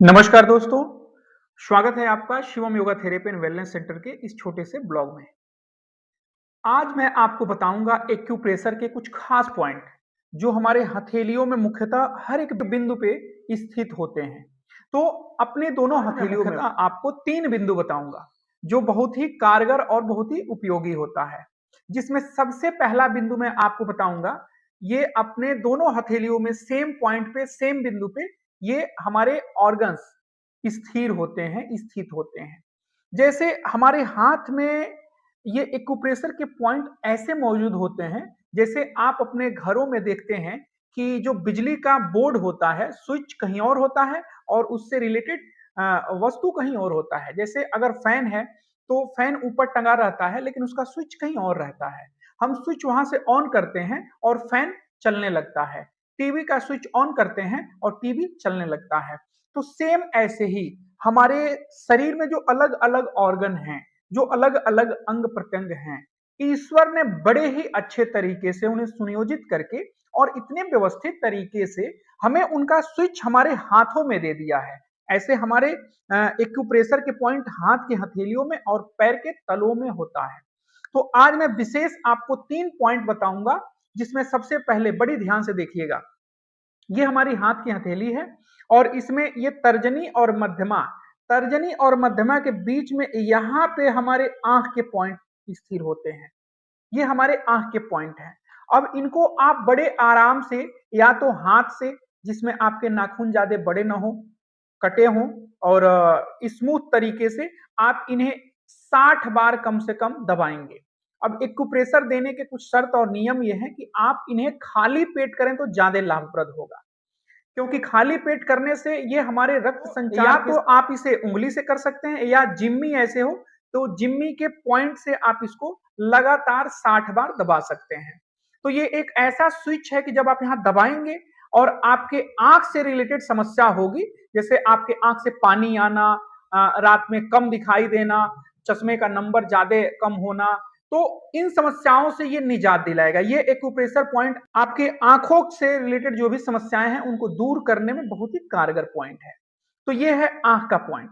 नमस्कार दोस्तों, स्वागत है आपका Shivam yoga therapy and wellness centre के इस छोटे से ब्लॉग में। आज मैं आपको बताऊंगा एक्यूप्रेशर के कुछ खास पॉइंट जो हमारे हथेलियों में मुख्यतः हर एक बिंदु पे स्थित होते हैं। तो अपने दोनों हथेलियों में आपको 3 बिंदु बताऊंगा जो बहुत ही कारगर और बहुत ही उपयोगी होता है। जिसमें सबसे पहला बिंदु मैं आपको बताऊंगा, ये अपने दोनों हथेलियों में सेम पॉइंट पे सेम बिंदु पे ये हमारे ऑर्गन्स स्थिर होते हैं, स्थित होते हैं। जैसे हमारे हाथ में ये एक्यूप्रेशर के पॉइंट ऐसे मौजूद होते हैं, जैसे आप अपने घरों में देखते हैं कि जो बिजली का बोर्ड होता है, स्विच कहीं और होता है और उससे रिलेटेड वस्तु कहीं और होता है। जैसे अगर फैन है, तो फैन ऊपर टंगा रहता है, लेकिन उसका स्विच कहीं और रहता है। हम स्विच वहां से ऑन करते हैं और फैन चलने लगता है। टीवी का स्विच ऑन करते हैं और टीवी चलने लगता है। तो सेम ऐसे ही हमारे शरीर में जो अलग-अलग ऑर्गन हैं, जो अलग-अलग अंग प्रत्यंग हैं, ईश्वर ने बड़े ही अच्छे तरीके से उन्हें सुनियोजित करके और इतने व्यवस्थित तरीके से हमें उनका स्विच हमारे हाथों में दे दिया है। ऐसे हमारे एक्यूप्रेशर के पॉइंट हाथ की हथेलियों में और पैर के तलों में होता है। तो आज मैं विशेष आपको 3 पॉइंट बताऊंगा, जिसमें सबसे पहले बड़ी ध्यान से देखिएगा। ये हमारी हाथ की हथेली है और इसमें ये तर्जनी और मध्यमा, तर्जनी और मध्यमा के बीच में यहाँ पे हमारे आंख के पॉइंट स्थिर होते हैं। ये हमारे आंख के पॉइंट हैं। अब इनको आप बड़े आराम से या तो हाथ से, जिसमें आपके नाखून ज्यादा बड़े ना हो, कटे हों और स्मूथ तरीके से आप इन्हें 60 बार कम से कम दबाएंगे। अब एक्यूप्रेशर देने के कुछ शर्त और नियम ये हैं कि आप इन्हें खाली पेट करें तो ज्यादा लाभप्रद होगा, क्योंकि खाली पेट करने से ये हमारे रक्त संचार या तो आप इसे उंगली से कर सकते हैं या जिम्मी ऐसे हो तो जिम्मी के पॉइंट से आप इसको लगातार 60 बार दबा सकते हैं। तो ये एक ऐसा स्विच है कि जब आप यहाँ दबाएंगे और आपके आंख से रिलेटेड समस्या होगी, जैसे आपके आंख से पानी आना, रात में कम दिखाई देना, चश्मे का नंबर ज्यादा कम होना, तो इन समस्याओं से ये निजात दिलाएगा। ये एक्यूप्रेशर पॉइंट आपके आंखों से रिलेटेड जो भी समस्याएं हैं उनको दूर करने में बहुत ही कारगर पॉइंट है। तो ये है आंख का पॉइंट।